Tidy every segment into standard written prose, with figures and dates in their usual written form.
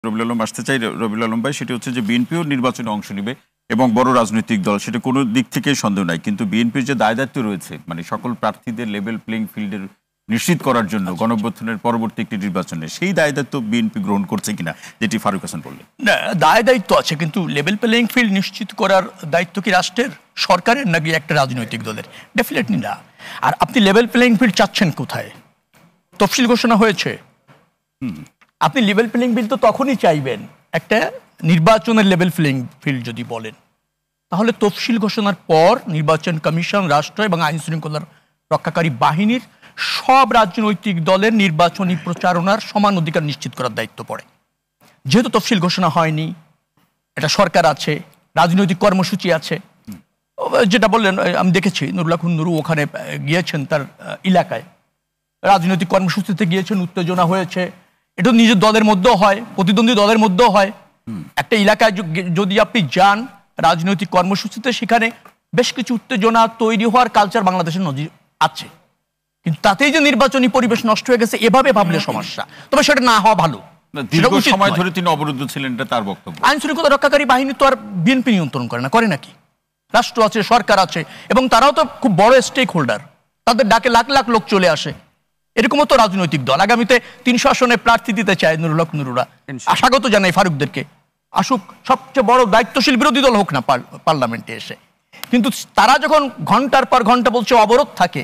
রবিউল আলম আসতে চাই। রবিউল আলম ভাই, সেটি হচ্ছে যে বিএনপিও নির্বাচনে অংশ নেবে এবং বড় রাজনৈতিক দল, সেটা কোনো দিক থেকে সন্দেহ নাই, কিন্তু বিএনপির যে দায় দায়িত্ব রয়েছে মানে সকল প্রার্থীদের লেভেল প্লেইং ফিল্ডের নিশ্চিত করার জন্য গণঅভ্যুত্থানের পরবর্তী একটি নির্বাচনে সেই দায় দায়িত্ব বিএনপি গ্রহণ করছে কিনা, যেটি ফারুক হাসান বললেন। না, দায় দায়িত্ব আছে, কিন্তু লেভেল প্লেইং ফিল্ড নিশ্চিত করার দায়িত্ব কি রাষ্ট্রের, সরকারের, নাকি একটা রাজনৈতিক দলের? ডেফিনেটলি না। আর আপনি লেভেল প্লেইং ফিল্ড চাচ্ছেন কোথায়? তফসিল ঘোষণা হয়েছে। আপনি লেভেল প্লেইং ফিল্ড তো তখনই চাইবেন একটা নির্বাচনের লেভেল প্লেইং ফিল্ড যদি বলেন, তাহলে তফসিল ঘোষণার পর নির্বাচন কমিশন, রাষ্ট্র এবং আইন শৃঙ্খলার রক্ষাকারী বাহিনীর সব রাজনৈতিক দলের নির্বাচনী প্রচারণার সমান অধিকার নিশ্চিত করার দায়িত্ব পড়ে। যেহেতু তফসিল ঘোষণা হয়নি, এটা সরকার আছে, রাজনৈতিক কর্মসূচি আছে, যেটা বললেন আমি দেখেছি নুরুল্লাহ খান নুরু ওখানে গিয়েছেন, তার এলাকায় রাজনৈতিক কর্মসূচিতে গিয়েছেন, উত্তেজনা হয়েছে। এটা নিজের দলের মধ্যেও হয়, প্রতিদ্বন্দ্বী দলের মধ্যেও হয়। একটা এলাকায় যদি আপনি যান রাজনৈতিক কর্মসূচিতে, সেখানে বেশ কিছু উত্তেজনা তৈরি হওয়ার কালচার বাংলাদেশের নজির আছে, কিন্তু তাতেই যে নির্বাচনী পরিবেশ নষ্ট হয়ে গেছে এভাবে ভাবলে সমস্যা। তবে সেটা না হওয়া ভালো। দীর্ঘ সময় ধরে তিনি অবরুদ্ধ ছিলেন, এটা তার বক্তব্য। আইন শৃঙ্খলা রক্ষাকারী বাহিনী তো আর বিএনপি নিয়ন্ত্রণ করে না, করে নাকি? রাষ্ট্র আছে, সরকার আছে, এবং তারাও তো খুব বড় স্টেক হোল্ডার। তাদের ডাকে লাখ লাখ লোক চলে আসে। এরকমও তো রাজনৈতিক দল আগামীতে 300 আসনে প্রার্থী দিতে চায় নুরুল্লাহ নুরুরা। স্বাগত জানাই ফারুকদেরকে, আসুক, সবচেয়ে বড় দায়িত্বশীল বিরোধী দল হোক না পার্লামেন্টে এসে। কিন্তু তারা যখন ঘন্টার পর ঘন্টা বলছে অবরোধ থাকে,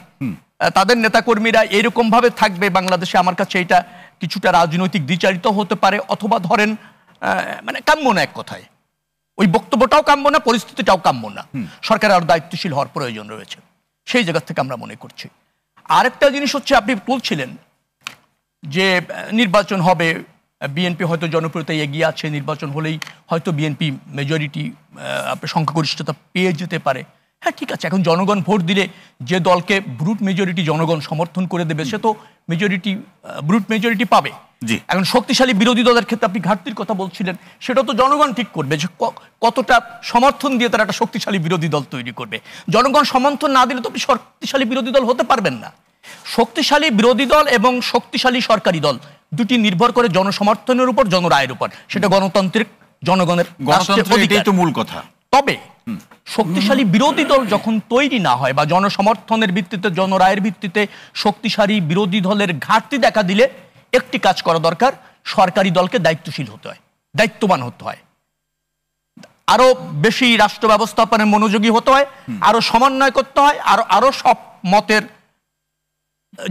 তাদের নেতাকর্মীরা এরকম ভাবে থাকবে বাংলাদেশে, আমার কাছে এটা কিছুটা রাজনৈতিক দ্বিচারিত হতে পারে, অথবা ধরেন মানে কাম্য না। এক কথায় ওই বক্তব্যটাও কাম্য না, পরিস্থিতিটাও কাম্য না। সরকারের আরো দায়িত্বশীল হওয়ার প্রয়োজন রয়েছে, সেই জায়গা থেকে আমরা মনে করছি। আরেকটা জিনিস হচ্ছে, আপনি বলছিলেন যে নির্বাচন হবে, বিএনপি হয়তো জনপ্রিয়তায় এগিয়ে আছে, নির্বাচন হলেই হয়তো বিএনপি মেজরিটি সংখ্যাগরিষ্ঠতা পেয়ে যেতে পারে। হ্যাঁ, ঠিক আছে, এখন জনগণ ভোট দিলে যে দলকে ব্রুট মেজরিটি জনগণ সমর্থন করে দেবে, সে তো মেজরিটি, ব্রুট মেজরিটি পাবে। এখন শক্তিশালী বিরোধী দলের ক্ষেত্রে আপনি ঘাটতির কথা বলছিলেন, সেটা তো জনগণ ঠিক করবে যে কতটা সমর্থন দিয়ে তারা একটা শক্তিশালী বিরোধী দল তৈরি করবে। জনগণ সমর্থন না দিলে তো আপনি শক্তিশালী বিরোধী দল হতে পারবেন না। শক্তিশালী বিরোধী দল এবং শক্তিশালী সরকারি দল দুটি নির্ভর করে জনসমর্থনের উপর, জনরায়ের উপর। সেটা গণতান্ত্রিক জনগণের মূল কথা। তবে শক্তিশালী বিরোধী দল যখন তৈরি না হয় বা জনসমর্থনের ভিত্তিতে, জনরায়ের ভিত্তিতে শক্তিশালী বিরোধী দলের ঘাটতি দেখা দিলে একটি কাজ করা দরকার, সরকারি দলকে দায়িত্বশীল হতে হয়, দায়িত্ববান হতে হয়, আরো বেশি রাষ্ট্র ব্যবস্থাপনায় মনোযোগী হতে হয়, আরো সমন্বয় করতে হয়, আরো সব মতের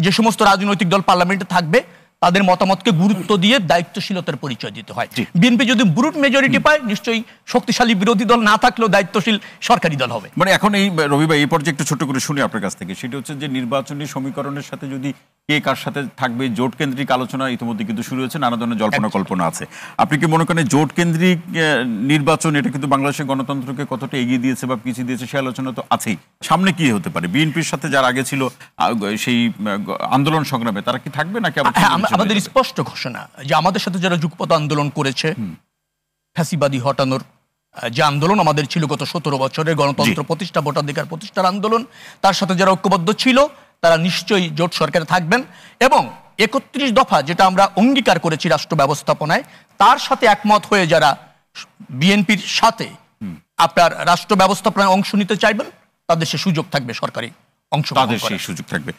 যে সমস্ত রাজনৈতিক দল পার্লামেন্টে থাকবে তাদের মতামতকে গুরুত্ব দিয়ে দায়িত্বশীলতার পরিচয় দিতে হয়। বিএনপি যদি ব্রুট মেজরিটি পায়, নিশ্চয়ই শক্তিশালী বিরোধী দল না থাকলেও দায়িত্বশীল সরকারি দল হবে। মানে এখন এই রবি ভাই, এই পর্যায়ে একটু ছোট করে শুনি আপনার কাছ থেকে, সেটা হচ্ছে যে নির্বাচনী সমীকরণের সাথে যদি কে কার সাথে থাকবে, জোট কেন্দ্রিক আলোচনা ইতিমধ্যে কিন্তু শুরু হয়েছে, নানা ধরনের জল্পনা কল্পনা আছে। আপনি কি মনে করেন জোট কেন্দ্রিক নির্বাচন এটা কিন্তু বাংলাদেশের গণতন্ত্রকে কতটা এগিয়ে দিয়েছে বা পিছিয়ে দিয়েছে, সে আলোচনা তো আছেই। সামনে কি হতে পারে? বিএনপির সাথে যারা আগে ছিল সেই আন্দোলন সংগ্রামে, তারা কি থাকবে নাকি? আমাদের স্পষ্ট ঘোষণা যে আমাদের সাথে যারা যুগপৎ আন্দোলন করেছে, ফ্যাসিবাদী হটানোর যে আন্দোলন আমাদের ছিল গত 17 বছরের গণতন্ত্র প্রতিষ্ঠা, ভোটাধিকার প্রতিষ্ঠার আন্দোলন, তার সাথে যারা ঐক্যবদ্ধ ছিল তারা নিশ্চয়ই জোট সরকারে থাকবেন। এবং 31 দফা যেটা আমরা অঙ্গীকার করেছি রাষ্ট্র ব্যবস্থাপনায়, তার সাথে একমত হয়ে যারা বিএনপির সাথে আপনার রাষ্ট্র ব্যবস্থাপনায় অংশ নিতে চাইবেন, তাদের সে সুযোগ থাকবে, সরকারি অংশ, তাদের সেই সুযোগ থাকবে।